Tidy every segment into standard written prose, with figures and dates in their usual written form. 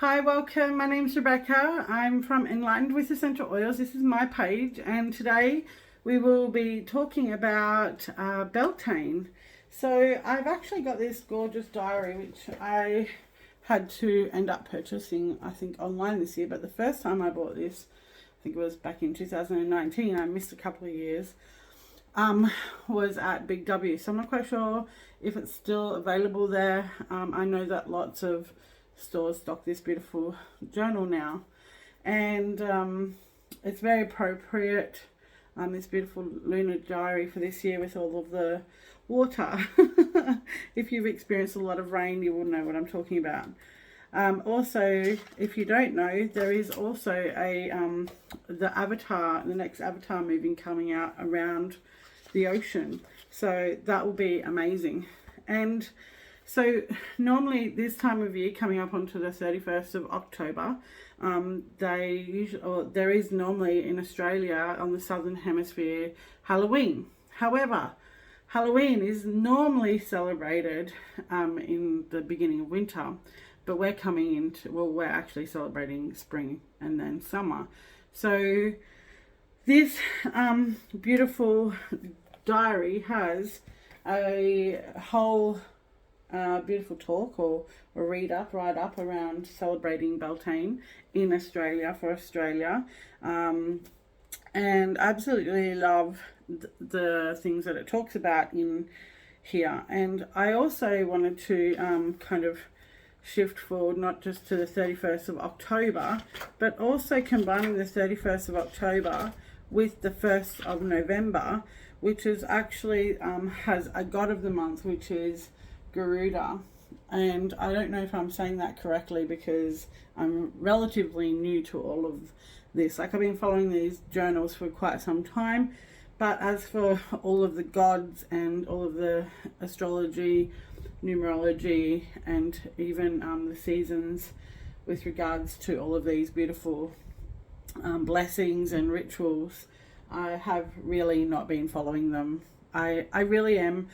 Hi, welcome. My name's Rebecca. I'm from Enlightened with Essential Oils. This is my page, and today we will be talking about Beltaine. So I've actually got this gorgeous diary which I had to end up purchasing, I think, online this year. But the first time I bought this, I think it was back in 2019. I missed a couple of years. Was at Big W. So I'm not quite sure if it's still available there. I know that lots of stores stock this beautiful journal now, and it's very appropriate, this beautiful lunar diary for this year with all of the water. If you've experienced a lot of rain, you will know what I'm talking about. Also, if you don't know, there is also a the next Avatar movie coming out around the ocean, so that will be amazing. And so normally this time of year, coming up onto the 31st of October, there is normally in Australia on the Southern Hemisphere Halloween. However, Halloween is normally celebrated in the beginning of winter, but we're we're actually celebrating spring and then summer. So this beautiful diary has a whole beautiful talk or write up around celebrating Beltaine in Australia for Australia, and I absolutely love the things that it talks about in here. And I also wanted to kind of shift forward not just to the 31st of October, but also combining the 31st of October with the 1st of November, which is actually has a god of the month, which is Garuda. And I don't know if I'm saying that correctly because I'm relatively new to all of this. Like, I've been following these journals for quite some time, but as for all of the gods and all of the astrology, numerology, and even the seasons with regards to all of these beautiful blessings and rituals, I have really not been following them. I really am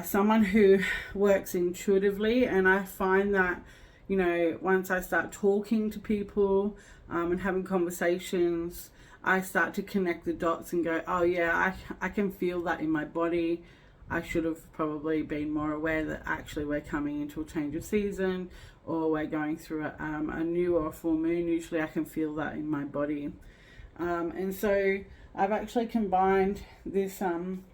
someone who works intuitively, and I find that, you know, once I start talking to people and having conversations, I start to connect the dots and go, oh yeah, I can feel that in my body. I should have probably been more aware that actually we're coming into a change of season, or we're going through a new or a full moon. Usually I can feel that in my body. And so I've actually combined this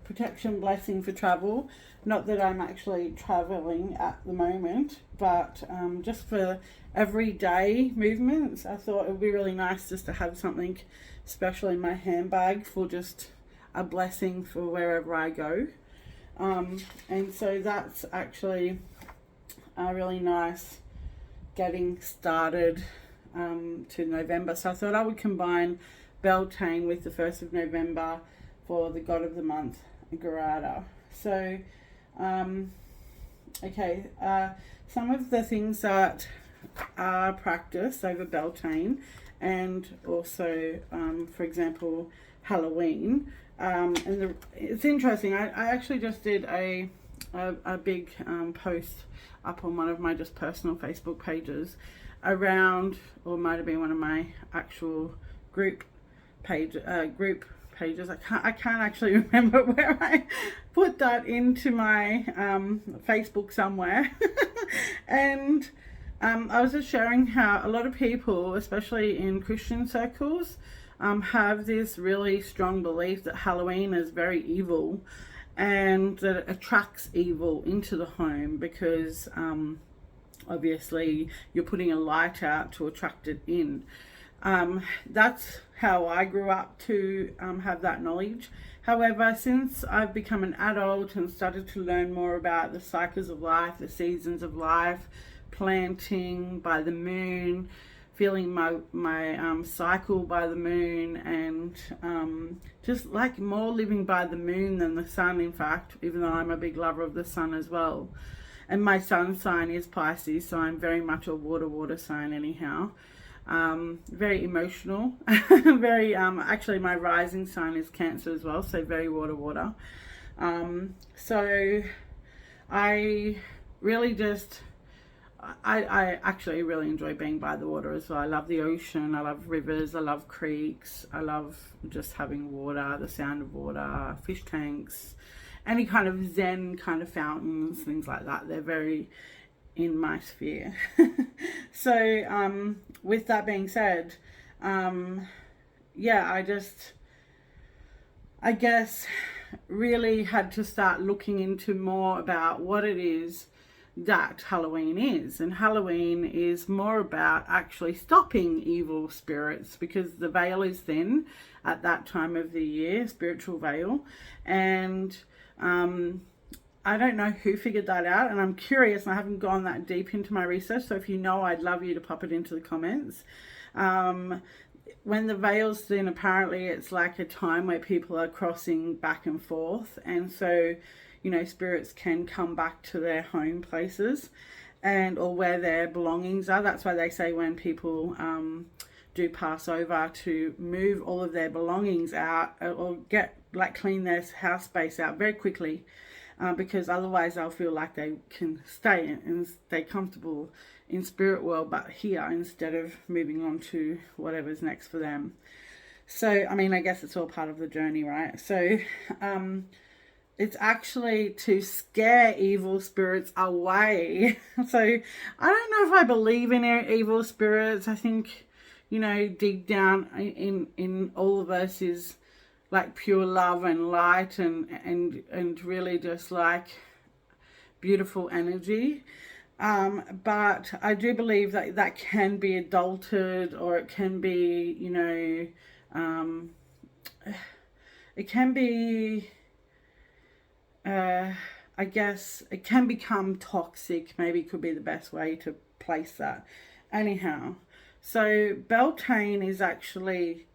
protection blessing for travel. Not that I'm actually traveling at the moment, but just for everyday movements, I thought it would be really nice just to have something special in my handbag for just a blessing for wherever I go. And so that's actually a really nice getting started to November. So I thought I would combine Beltaine with the 1st of November for the god of the month, Garuda. So, some of the things that are practiced over Beltaine, and also, for example, Halloween. It's interesting. I actually just did a big post up on one of my just personal Facebook pages around, or might have been one of my actual group pages. I can't actually remember where I put that into my Facebook somewhere. And I was just sharing how a lot of people, especially in Christian circles, have this really strong belief that Halloween is very evil, and that it attracts evil into the home because obviously you're putting a light out to attract it in. That's how I grew up to have that knowledge. However, since I've become an adult and started to learn more about the cycles of life, the seasons of life, planting by the moon, feeling my cycle by the moon, and just like more living by the moon than the sun, in fact, even though I'm a big lover of the sun as well. And my sun sign is Pisces, so I'm very much a water sign anyhow. Very emotional. Very actually my rising sign is Cancer as well, so very water. So I really just I actually really enjoy being by the water as well. I love the ocean, I love rivers, I love creeks, I love just having water, the sound of water, fish tanks, any kind of zen kind of fountains, things like that. They're very in my sphere. So with that being said, yeah, I guess really had to start looking into more about what it is that Halloween is. And Halloween is more about actually stopping evil spirits, because the veil is thin at that time of the year, spiritual veil. And I don't know who figured that out, and I'm curious, and I haven't gone that deep into my research, so if you know, I'd love you to pop it into the comments. When the veil's thin, apparently it's like a time where people are crossing back and forth, and so, you know, spirits can come back to their home places and or where their belongings are. That's why they say when people do pass over, to move all of their belongings out, or clean their house space out very quickly, because otherwise they'll feel like they can stay and stay comfortable in spirit world but here, instead of moving on to whatever's next for them. So I mean, I guess it's all part of the journey, right? So it's actually to scare evil spirits away. So I don't know if I believe in evil spirits. I think, you know, deep down in all of us is like pure love and light and really just like beautiful energy. But I do believe that that can be adulterated, or it can be, you know, it can be, I guess, it can become toxic, maybe could be the best way to place that. Anyhow, so Beltaine is actually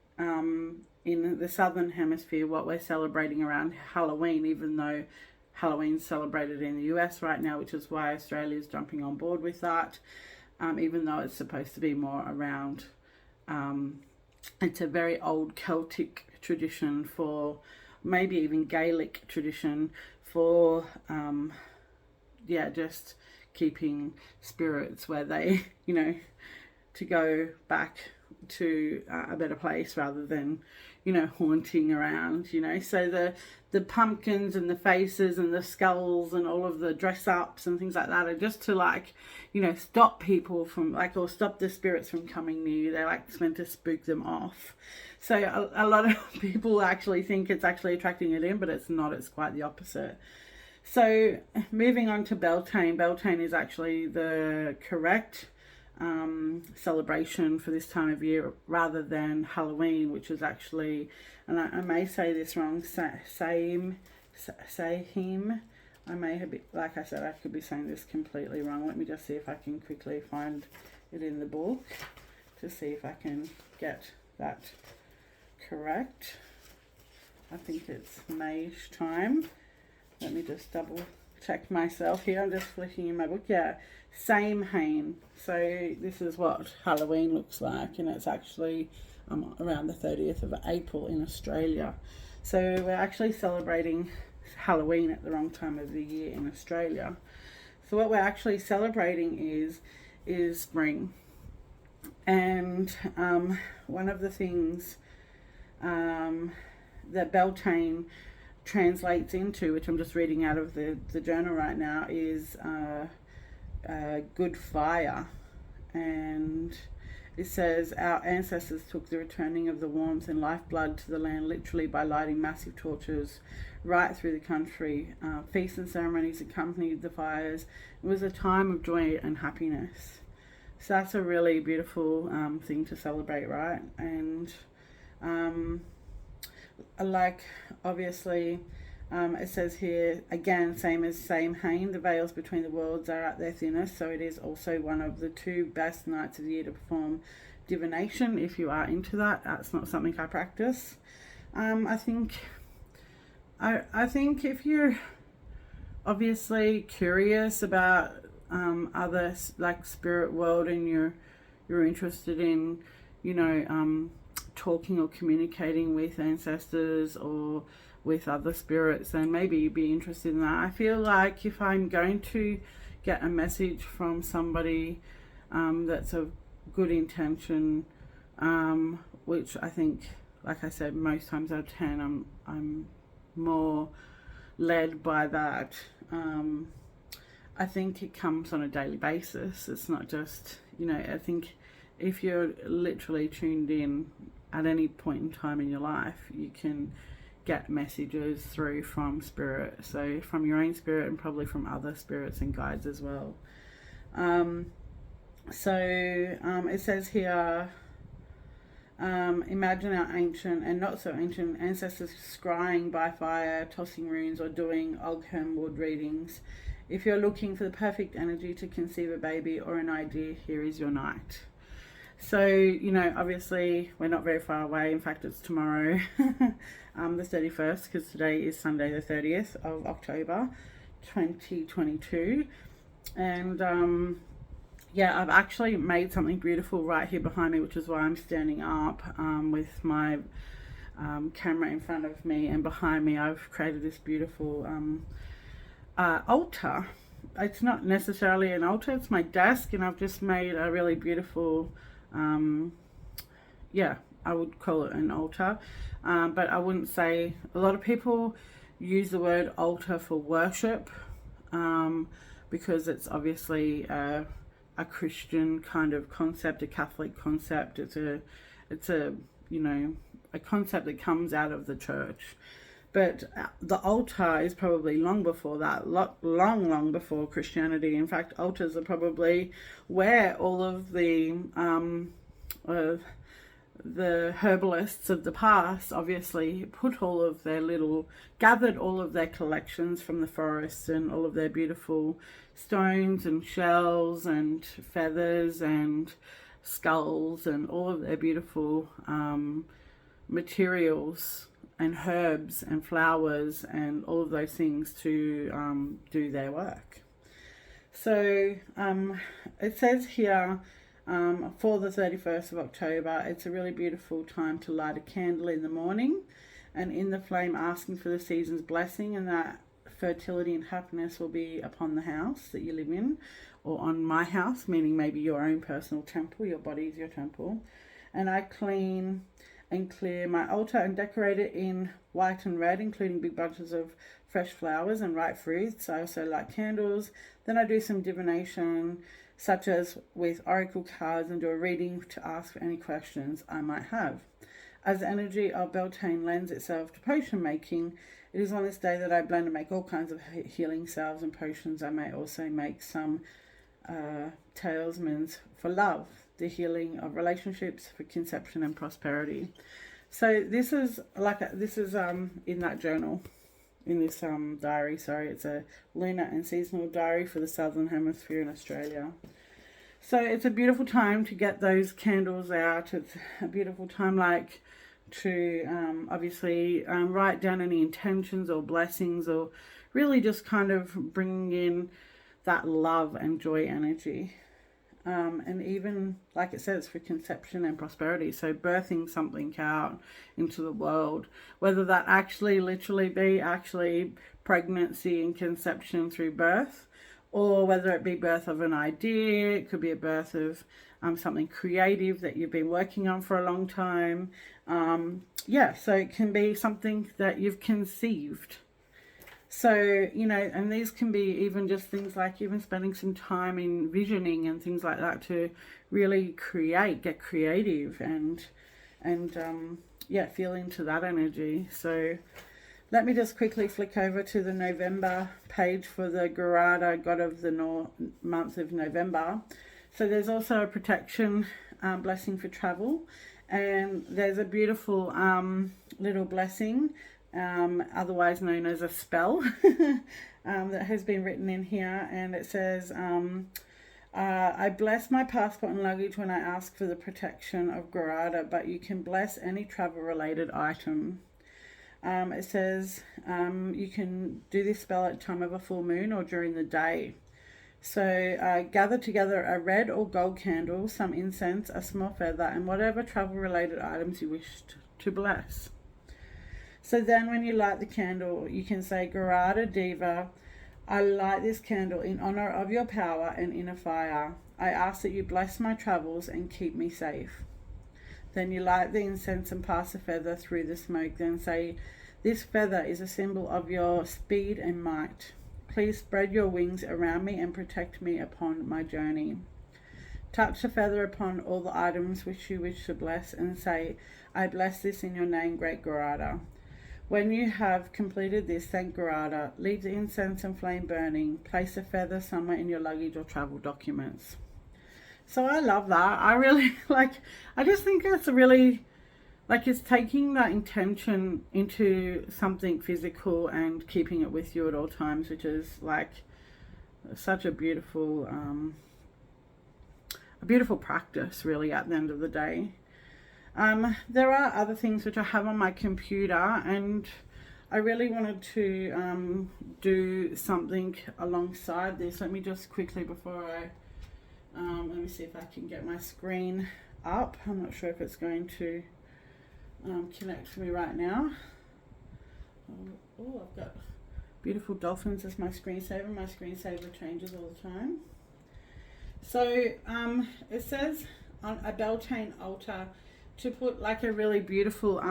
in the southern hemisphere what we're celebrating around Halloween, even though Halloween's celebrated in the US right now, which is why Australia's jumping on board with that, even though it's supposed to be more around, it's a very old Celtic tradition, for maybe even Gaelic tradition for, yeah, just keeping spirits where they, you know, to go back to a better place rather than, you know, haunting around, you know. So the pumpkins and the faces and the skulls and all of the dress ups and things like that are just to, like, you know, stop people from, like, or stop the spirits from coming near you. They're like meant to spook them off. So a lot of people actually think it's actually attracting it in, but it's not. It's quite the opposite. So moving on to Beltaine. Beltaine is actually the correct celebration for this time of year, rather than Halloween, which is actually, and I may say this wrong, Samhain. I may have, like I said, I could be saying this completely wrong. Let me just see if I can quickly find it in the book to see if I can get that correct. I think it's May-ish time. Let me just double check myself here. I'm just flicking in my book. Yeah, Samhain. So this is what Halloween looks like, and it's actually around the 30th of April in Australia. So we're actually celebrating Halloween at the wrong time of the year in Australia. So what we're actually celebrating is spring. And one of the things that Beltaine translates into, which I'm just reading out of the journal right now, is good fire. And it says, our ancestors took the returning of the warmth and lifeblood to the land literally by lighting massive torches right through the country. Feasts and ceremonies accompanied the fires. It was a time of joy and happiness. So that's a really beautiful thing to celebrate, right? And like, obviously, it says here, again, same as Samhain, the veils between the worlds are at their thinnest, so it is also one of the 2 best nights of the year to perform divination, if you are into that. That's not something I practice. I think if you're obviously curious about other, like, spirit world, and you're interested in, you know, talking or communicating with ancestors or with other spirits, then maybe you'd be interested in that. I feel like if I'm going to, get a message from somebody that's of good intention, which I think, like I said, most times out of 10 I'm more led by that. I think it comes on a daily basis. It's not just, I think if you're literally tuned in at any point in time in your life, you can get messages through from spirit. So from your own spirit and probably from other spirits and guides as well. It says here, imagine our ancient and not so ancient ancestors scrying by fire, tossing runes, or doing Ogham wood readings. If you're looking for the perfect energy to conceive a baby or an idea, here is your night. So, obviously we're not very far away. In fact, it's tomorrow, the 31st, because today is Sunday the 30th of October 2022. And I've actually made something beautiful right here behind me, which is why I'm standing up with my camera in front of me, and behind me I've created this beautiful altar. It's not necessarily an altar, it's my desk, and I've just made a really beautiful, I would call it an altar, but I wouldn't say, a lot of people use the word altar for worship, because it's obviously a Christian kind of concept, a Catholic concept. It's a concept that comes out of the church. But the altar is probably long before that, long before Christianity. In fact, altars are probably where all of the herbalists of the past obviously put all of their gathered all of their collections from the forests, and all of their beautiful stones and shells and feathers and skulls and all of their beautiful materials and herbs and flowers and all of those things to do their work. So it says here, for the 31st of October, it's a really beautiful time to light a candle in the morning, and in the flame asking for the season's blessing, and that fertility and happiness will be upon the house that you live in, or on my house, meaning maybe your own personal temple. Your body is your temple. And I clean and clear my altar and decorate it in white and red, including big bunches of fresh flowers and ripe fruits. I also light candles. Then I do some divination, such as with oracle cards, and do a reading to ask for any questions I might have. As the energy of Beltaine lends itself to potion making, it is on this day that I blend and make all kinds of healing salves and potions. I may also make some talismans for love, the healing of relationships, for conception and prosperity. So this is in that journal, in this diary. Sorry, it's a lunar and seasonal diary for the Southern Hemisphere in Australia. So it's a beautiful time to get those candles out. It's a beautiful time to obviously write down any intentions or blessings, or really just kind of bringing in that love and joy energy. And even, like it says, for conception and prosperity. So birthing something out into the world, whether that literally be pregnancy and conception through birth, or whether it be birth of an idea. It could be a birth of something creative that you've been working on for a long time. So it can be something that you've conceived. So, and these can be even just things like even spending some time in visioning and things like that to really get creative and feel into that energy. So let me just quickly flick over to the November page for the Garada, God of the month of November. So there's also a protection blessing for travel, and there's a beautiful little blessing, otherwise known as a spell, that has been written in here, and it says, I bless my passport and luggage when I ask for the protection of Garada, but you can bless any travel related item. It says you can do this spell at the time of a full moon or during the day. So gather together a red or gold candle, some incense, a small feather, and whatever travel related items you wish to bless. So then when you light the candle, you can say, Garada Diva, I light this candle in honor of your power and inner fire. I ask that you bless my travels and keep me safe. Then you light the incense and pass a feather through the smoke. Then say, this feather is a symbol of your speed and might. Please spread your wings around me and protect me upon my journey. Touch the feather upon all the items which you wish to bless and say, I bless this in your name, Great Garada. When you have completed this, thank Garada. Leave the incense and flame burning. Place the feather somewhere in your luggage or travel documents. So I love that. I really I just think it's really, it's taking that intention into something physical and keeping it with you at all times, which is such a beautiful practice, really, at the end of the day. There are other things which I have on my computer, and I really wanted to do something alongside this. Let me just quickly, before I let me see if I can get my screen up. I'm not sure if it's going to connect for me right now. Oh, I've got beautiful dolphins as my screensaver. My screensaver changes all the time. So it says on a Beltaine altar to put a really beautiful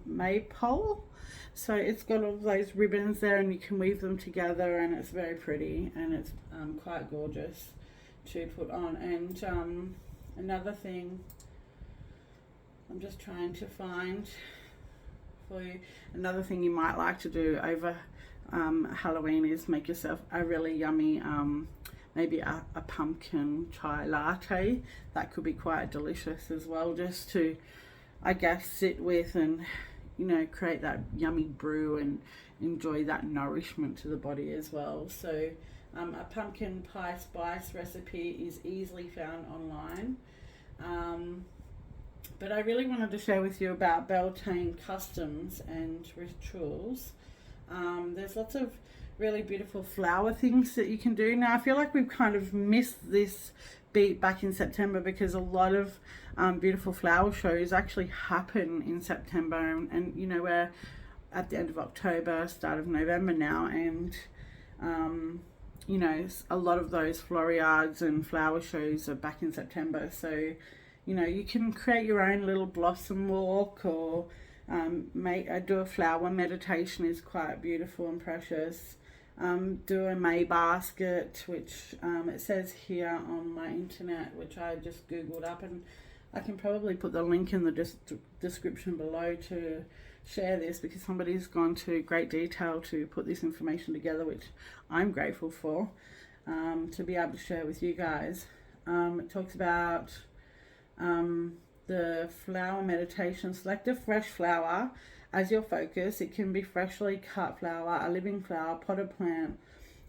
maypole. So it's got all those ribbons there, and you can weave them together, and it's very pretty, and it's quite gorgeous to put on. And another thing I'm just trying to find for you, another thing you might like to do over Halloween is make yourself a really yummy maybe a pumpkin chai latte. That could be quite delicious as well, just to, I guess, sit with and, create that yummy brew and enjoy that nourishment to the body as well. So a pumpkin pie spice recipe is easily found online. But I really wanted to share with you about Beltaine customs and rituals. There's lots of really beautiful flower things that you can do. Now, I feel like we've kind of missed this beat back in September, because a lot of beautiful flower shows actually happen in September, and we're at the end of October, start of November now, and a lot of those floriades and flower shows are back in September. So you can create your own little blossom walk, or do a flower meditation is quite beautiful and precious. Do a May basket, which it says here on my internet, which I just googled up, and I can probably put the link in the description below to share this, because somebody's gone to great detail to put this information together, which I'm grateful for, to be able to share with you guys. It talks about the flower meditation. Select a fresh flower as your focus. It can be freshly cut flower, a living flower, potted plant,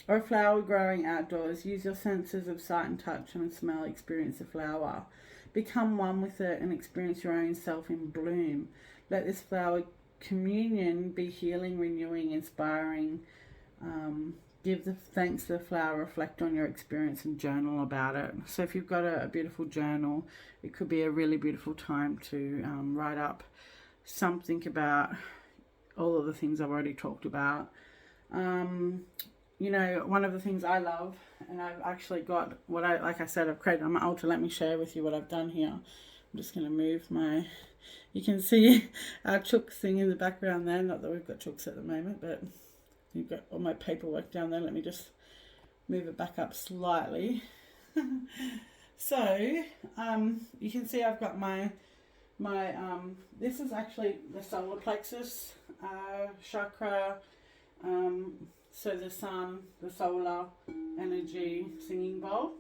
or a flower growing outdoors. Use your senses of sight and touch and smell. Experience the flower. Become one with it and experience your own self in bloom. Let this flower communion be healing, renewing, inspiring. Give the thanks to the flower, reflect on your experience, and journal about it. So if you've got a beautiful journal, it could be a really beautiful time to write up something about all of the things I've already talked about. One of the things I love, and I've actually got I've created on my altar. Let me share with you what I've done here. I'm just going to move you can see our chooks thing in the background there. Not that we've got chooks at the moment, but you've got all my paperwork down there. Let me just move it back up slightly. So you can see I've got my this is actually the solar plexus chakra. So the sun, the solar energy singing bowl,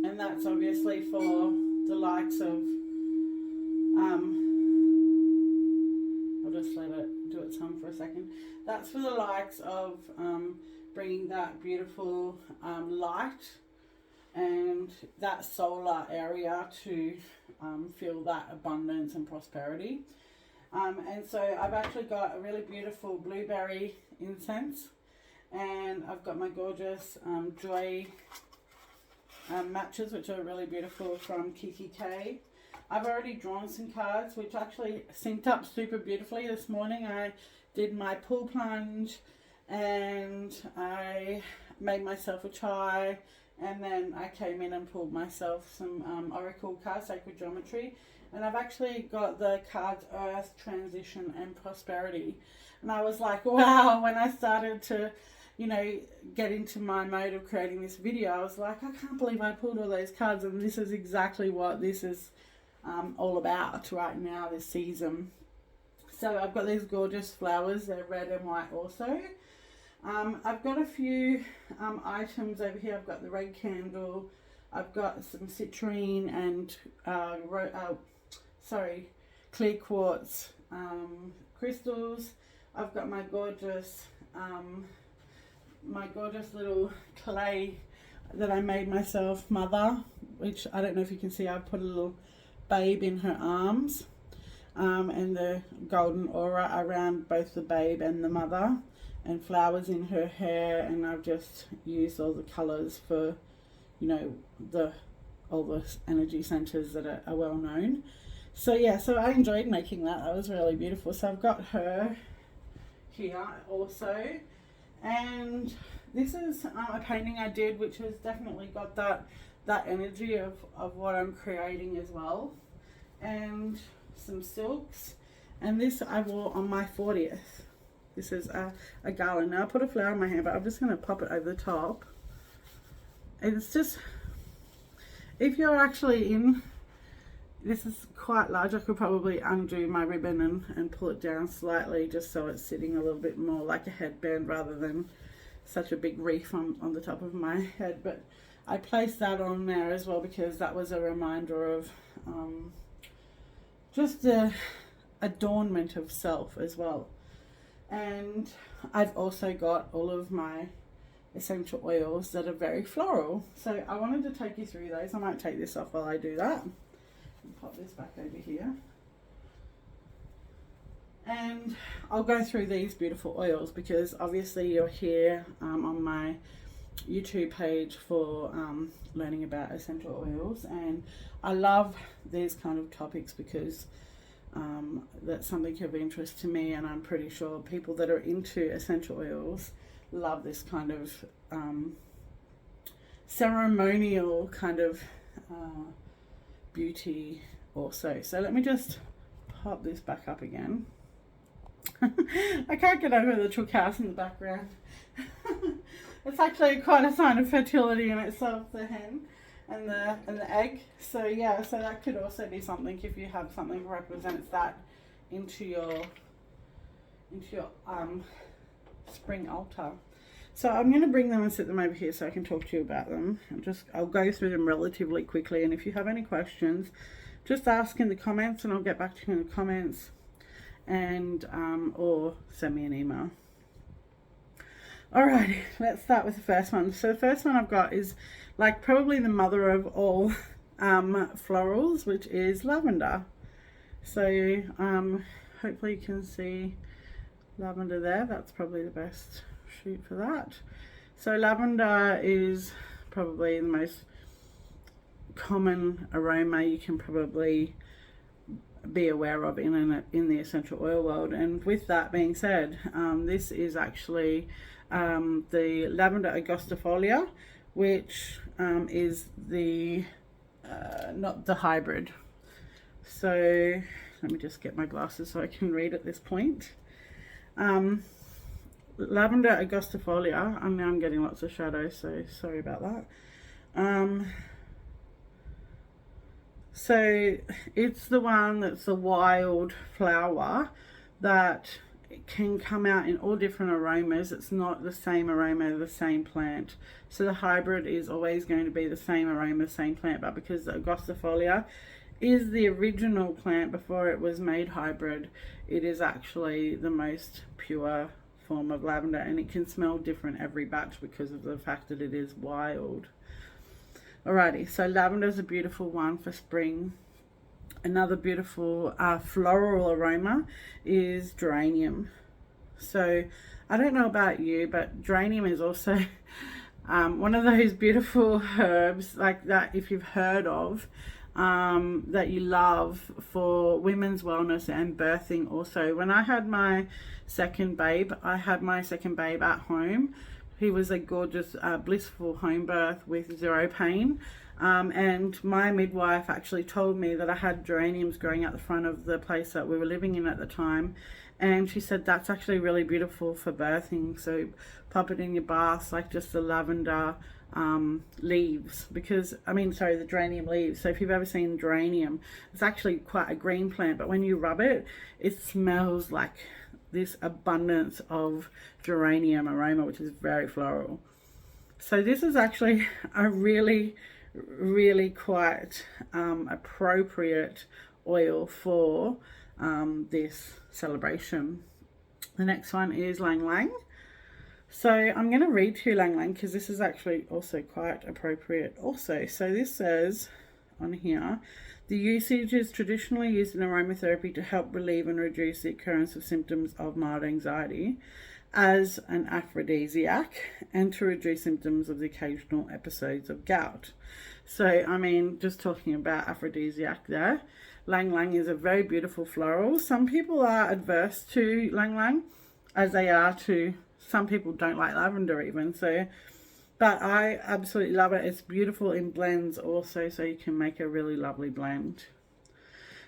and that's obviously for the likes of I'll just let it do its hum for a second. That's for the likes of bringing that beautiful light and that solar area to feel that abundance and prosperity. And so I've actually got a really beautiful blueberry incense, and I've got my gorgeous joy matches, which are really beautiful, from Kiki K. I've already drawn some cards, which actually synced up super beautifully this morning. I did my pool plunge and I made myself a chai, and then I came in and pulled myself some Oracle cards, Sacred Geometry. And I've actually got the cards Earth, Transition and Prosperity. And I was like, wow, when I started to, you know, get into my mode of creating this video, I was like, I can't believe I pulled all those cards, and this is exactly what this is all about right now, this season. So I've got these gorgeous flowers, they're red and white also. I've got a few items over here. I've got the red candle, I've got some citrine and clear quartz crystals. I've got my gorgeous little clay that I made myself, mother, which I don't know if you can see. I put a little babe in her arms, and the golden aura around both the babe and the mother, and flowers in her hair. And I've just used all the colors for, you know, all the energy centers that are well known. So yeah, so I enjoyed making that. That was really beautiful. So I've got her here also, and this is a painting I did, which has definitely got that energy of what I'm creating as well, and some silks. And this I wore on my 40th. This is a garland. Now I put a flower in my hand, but I'm just going to pop it over the top. And it's just, if you're actually in, this is quite large, I could probably undo my ribbon and pull it down slightly just so it's sitting a little bit more like a headband rather than such a big wreath on the top of my head. But I placed that on there as well because that was a reminder of just the adornment of self as well. And I've also got all of my essential oils that are very floral. So I wanted to take you through those. I might take this off while I do that. And pop this back over here. And I'll go through these beautiful oils because obviously you're here on my YouTube page for learning about essential oils, and I love these kind of topics because that's something of interest to me, and I'm pretty sure people that are into essential oils love this kind of ceremonial kind of beauty also. So let me just pop this back up again. I can't get over the little cows in the background. It's actually quite a sign of fertility in itself, the hen and the egg. So yeah, so that could also be something if you have something that represents that into your spring altar. So I'm going to bring them and sit them over here so I can talk to you about them. I'll go through them relatively quickly, and if you have any questions, just ask in the comments and I'll get back to you in the comments, and or send me an email. Alrighty, let's start with the first one. So the first one I've got is like probably the mother of all florals, which is lavender. So hopefully you can see lavender there. That's probably the best shoot for that. So lavender is probably the most common aroma you can probably be aware of in the essential oil world. And with that being said, this is actually the lavender augustifolia, which is the not the hybrid. So let me just get my glasses so I can read at this point. Lavender augustifolia, and now I'm getting lots of shadows, so sorry about that. So it's the one that's a wild flower that can come out in all different aromas. It's not the same aroma of the same plant. So the hybrid is always going to be the same aroma, same plant, but because the augustifolia is the original plant before it was made hybrid, it is actually the most pure form of lavender, and it can smell different every batch because of the fact that it is wild. Alrighty, so lavender is a beautiful one for spring. Another beautiful floral aroma is geranium. So I don't know about you, but geranium is also one of those beautiful herbs like that, if you've heard of. that you love for women's wellness and birthing also. When I had my second babe, I had my second babe at home. He was a gorgeous, blissful home birth with zero pain. And my midwife actually told me that I had geraniums growing out the front of the place that we were living in at the time. And she said, that's actually really beautiful for birthing. So pop it in your bath, like just the lavender leaves, because the geranium leaves. So if you've ever seen geranium, it's actually quite a green plant, but when you rub it, it smells like this abundance of geranium aroma, which is very floral. So this is actually a really quite appropriate oil for this celebration. The next one is Lang Lang. So I'm going to read to you Lang Lang because this is actually also quite appropriate also. So this says on here, the usage is traditionally used in aromatherapy to help relieve and reduce the occurrence of symptoms of mild anxiety as an aphrodisiac and to reduce symptoms of the occasional episodes of gout. So, just talking about aphrodisiac there, Lang Lang is a very beautiful floral. Some people are adverse to Lang Lang, as they are to, some people don't like lavender even, but I absolutely love it. It's beautiful in blends also, so you can make a really lovely blend.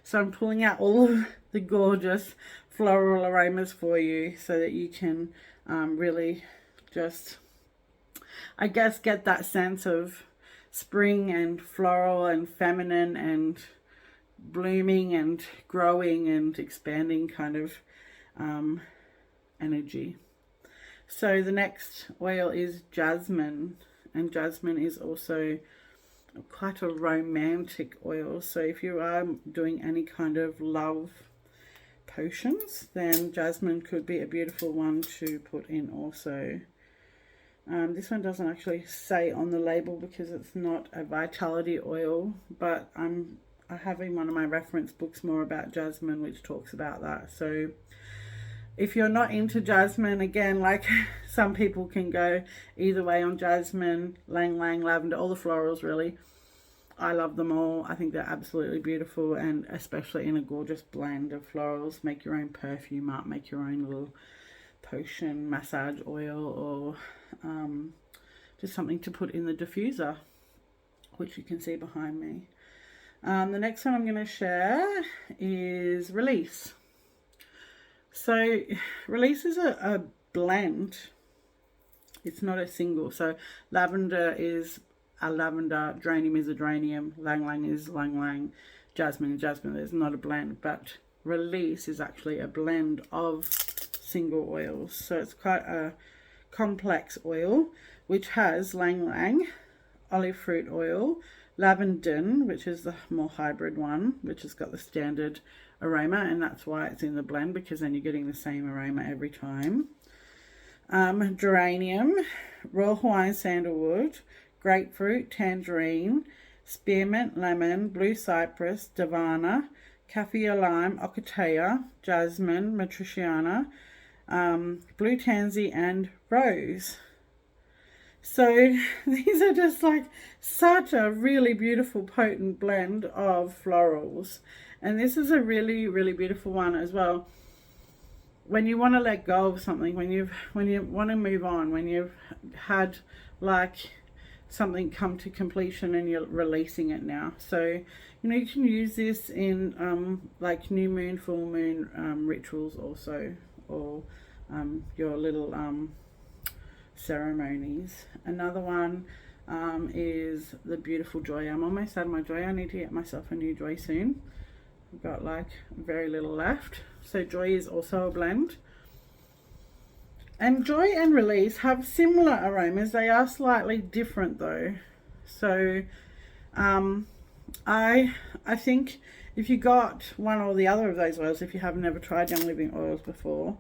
So I'm pulling out all of the gorgeous floral aromas for you so that you can really just, I guess, get that sense of spring and floral and feminine and blooming and growing and expanding kind of energy. So the next oil is jasmine, and jasmine is also quite a romantic oil. So if you are doing any kind of love potions, then jasmine could be a beautiful one to put in also. This one doesn't actually say on the label because it's not a vitality oil, but I have in one of my reference books more about jasmine, which talks about that. So if you're not into jasmine, again, like some people can go either way on jasmine, Lang Lang, lavender, all the florals really. I love them all. I think they're absolutely beautiful, and especially in a gorgeous blend of florals. Make your own perfume up, make your own little potion, massage oil, or just something to put in the diffuser, which you can see behind me. The next one I'm going to share is Release. So Release is a blend. It's not a single. So lavender is a lavender, geranium is a geranium, Lang Lang is Lang Lang, jasmine is jasmine. There's not a blend, but Release is actually a blend of single oils. So it's quite a complex oil, which has Lang Lang, olive fruit oil, lavandin, which is the more hybrid one, which has got the standard aroma, and that's why it's in the blend, because then you're getting the same aroma every time. Geranium, Royal Hawaiian sandalwood, grapefruit, tangerine, spearmint, lemon, blue cypress, davana, kaffir lime, ocotea, jasmine, matriciana, blue tansy, and rose. So these are just like such a really beautiful potent blend of florals, and this is a really beautiful one as well. When you want to let go of something, when you want to move on, when you've had like something come to completion and you're releasing it now. So you can use this in like new moon, full moon rituals also, or your little ceremonies. Another one is the beautiful Joy. I'm almost out of my Joy. I need to get myself a new Joy soon. I've got like very little left. So Joy is also a blend. And Joy and Release have similar aromas. They are slightly different though. So I think if you got one or the other of those oils, if you have never tried Young Living oils before,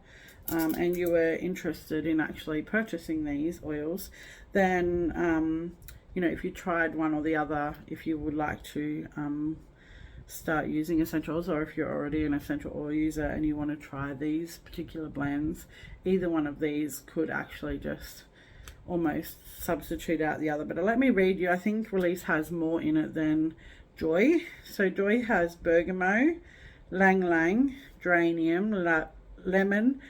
and you were interested in actually purchasing these oils, then if you tried one or the other, if you would like to start using essential oils, or if you're already an essential oil user and you want to try these particular blends, either one of these could actually just almost substitute out the other. But let me read you. I think Release has more in it than Joy. So Joy has bergamot, lang lang, geranium, lemon,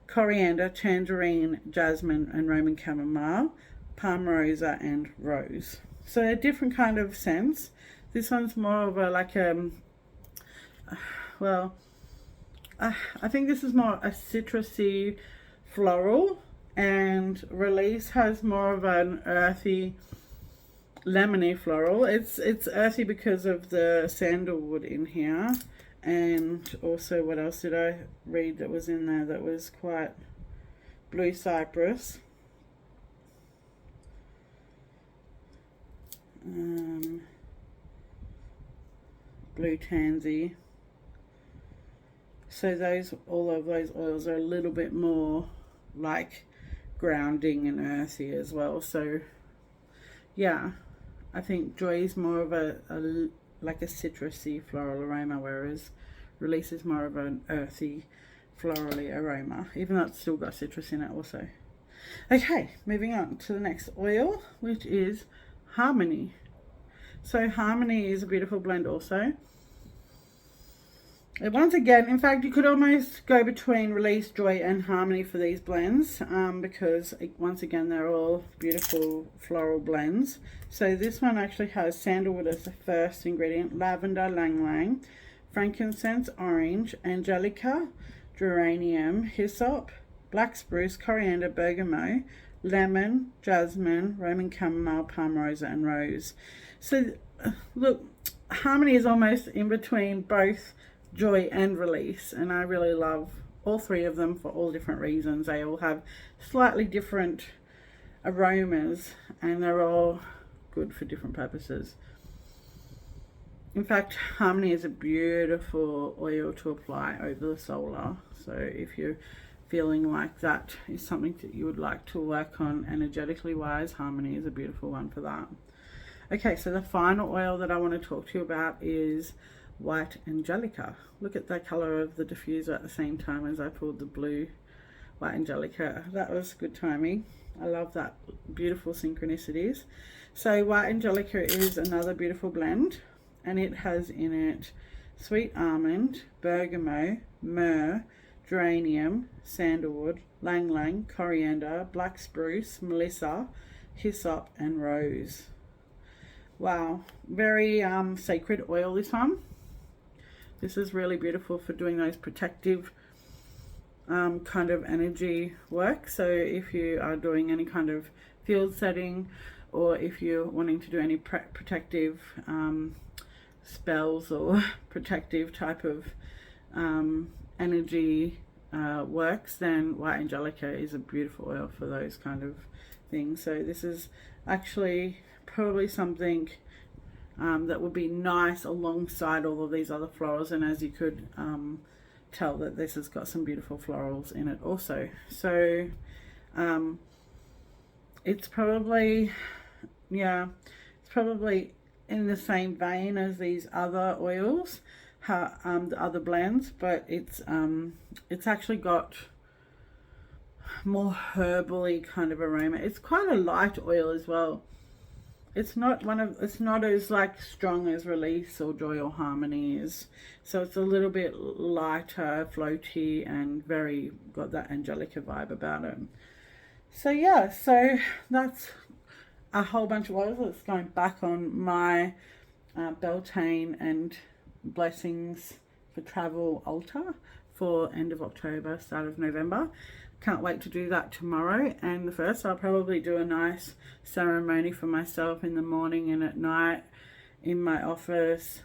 coriander, tangerine, jasmine, and Roman chamomile, palmarosa, and rose. So a different kind of scents. This one's more of a well, I think this is more a citrusy floral, and Release has more of an earthy lemony floral. It's earthy because of the sandalwood in here, and also what else did I read that was in there that was quite blue cypress, blue tansy. So all of those oils are a little bit more like grounding and earthy as well. So yeah, I think Joy is more of a like a citrusy floral aroma, whereas Release is more of an earthy florally aroma, even though it's still got citrus in it also. Okay, moving on to the next oil, which is Harmony. So Harmony is a beautiful blend also. Once again, in fact, you could almost go between Release, Joy, and Harmony for these blends, because once again, they're all beautiful floral blends. So this one actually has sandalwood as the first ingredient, lavender, lang lang, frankincense, orange, angelica, geranium, hyssop, black spruce, coriander, bergamot, lemon, jasmine, Roman chamomile, palmarosa, and rose. So look, Harmony is almost in between both Joy and Release, and I really love all three of them for all different reasons. They all have slightly different aromas, and they're all good for different purposes. In fact, Harmony is a beautiful oil to apply over the solar. So if you're feeling like that is something that you would like to work on energetically wise, Harmony is a beautiful one for that. Okay, so the final oil that I want to talk to you about is White Angelica. Look at the color of the diffuser at the same time as I pulled the blue White Angelica. That was good timing. I love that, beautiful synchronicities. So White Angelica is another beautiful blend, and it has in it sweet almond, bergamot, myrrh, geranium, sandalwood, lang lang, coriander, black spruce, melissa, hyssop, and rose. Wow, very sacred oil, this one. This is really beautiful for doing those protective kind of energy work. So if you are doing any kind of field setting, or if you're wanting to do any protective spells or protective type of energy works, then White Angelica is a beautiful oil for those kind of things. So this is actually probably something that would be nice alongside all of these other florals, and as you could tell, that this has got some beautiful florals in it also. So it's probably, yeah, it's probably in the same vein as these other oils, the other blends, but it's actually got more herbally kind of aroma. It's quite a light oil as well. It's not as like strong as Release or Joy or Harmony is. So it's a little bit lighter, floaty, and very got that Angelica vibe about it. So yeah, so that's a whole bunch of oils that's going back on my Beltaine and Blessings for Travel altar for end of October, start of November. Can't wait to do that tomorrow. And the first, I'll probably do a nice ceremony for myself in the morning and at night in my office,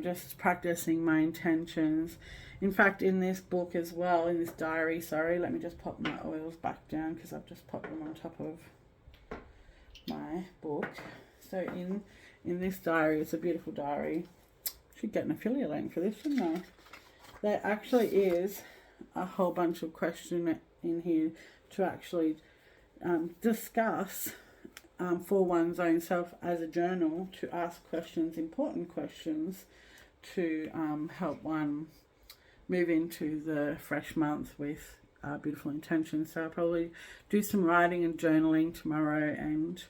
just practicing my intentions. In fact, in this book as well, in this diary, sorry, let me just pop my oils back down because I've just popped them on top of my book. So in this diary, it's a beautiful diary. Should get an affiliate link for this, shouldn't I? There actually is a whole bunch of questions in here to actually discuss for one's own self as a journal, to ask questions, important questions, to help one move into the fresh month with beautiful intentions. So I'll probably do some writing and journaling tomorrow, and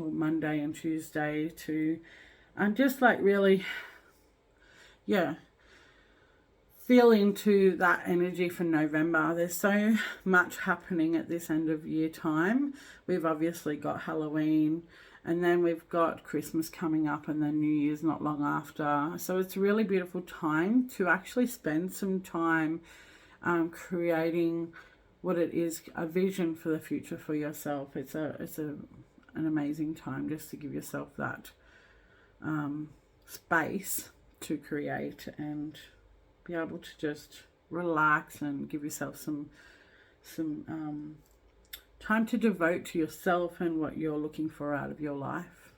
or Monday and Tuesday to just like really, yeah, feel into that energy for November. There's so much happening at this end of year time. We've obviously got Halloween, and then we've got Christmas coming up, and then New Year's not long after. So it's a really beautiful time to actually spend some time creating what it is, a vision for the future for yourself. It's an amazing time just to give yourself that space to create and be able to just relax and give yourself some time to devote to yourself and what you're looking for out of your life.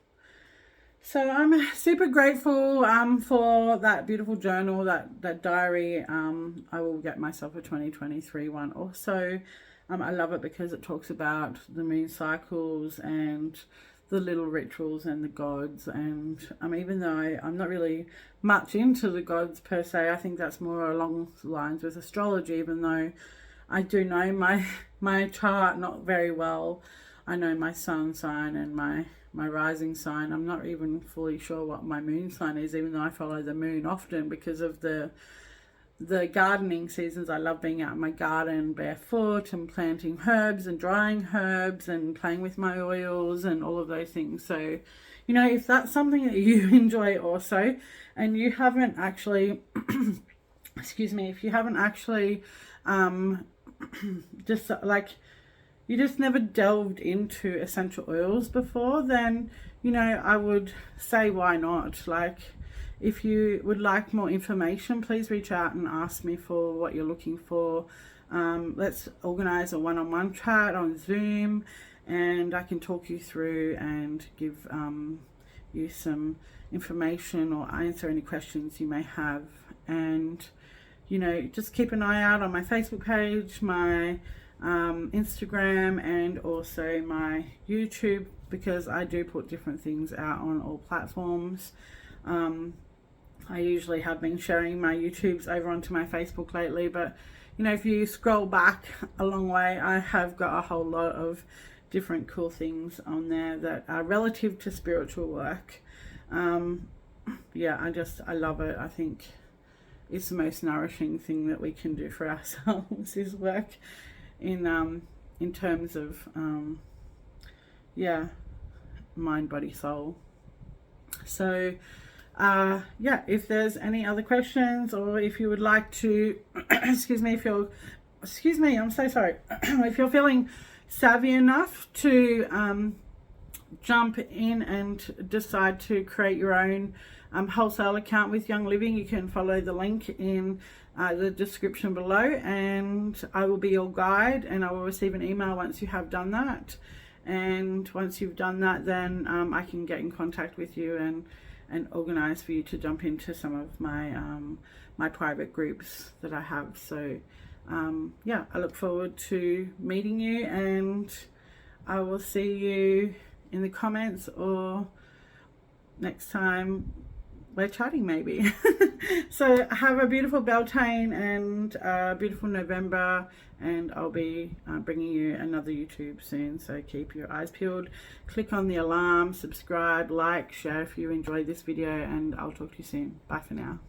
So I'm super grateful for that beautiful journal, that diary. I will get myself a 2023 one also. I love it because it talks about the moon cycles and the little rituals and the gods. And even though I'm not really much into the gods per se, I think that's more along the lines with astrology, even though I do know my chart not very well. I know my sun sign and my rising sign. I'm not even fully sure what my moon sign is, even though I follow the moon often because of the gardening seasons. I love being out in my garden barefoot and planting herbs and drying herbs and playing with my oils and all of those things. So, if that's something that you enjoy also, and you haven't actually, excuse me, if you haven't actually just like, you just never delved into essential oils before, then, I would say why not? Like, if you would like more information, please reach out and ask me for what you're looking for. Let's organize a one-on-one chat on Zoom, and I can talk you through and give you some information or answer any questions you may have. And, just keep an eye out on my Facebook page, my Instagram, and also my YouTube, because I do put different things out on all platforms. I usually have been sharing my YouTubes over onto my Facebook lately, but if you scroll back a long way, I have got a whole lot of different cool things on there that are relative to spiritual work. I love it. I think it's the most nourishing thing that we can do for ourselves is work in terms of mind, body, soul. So if there's any other questions, or if you would like to I'm so sorry. If you're feeling savvy enough to jump in and decide to create your own wholesale account with Young Living, you can follow the link in the description below, and I will be your guide, and I will receive an email once you have done that. And once you've done that, then I can get in contact with you and organize for you to jump into some of my my private groups that I have. So I look forward to meeting you, and I will see you in the comments or next time we're chatting maybe. So have a beautiful Beltaine and a beautiful November, and I'll be bringing you another YouTube soon, so keep your eyes peeled. Click on the alarm, subscribe, like, share if you enjoyed this video, and I'll talk to you soon. Bye for now.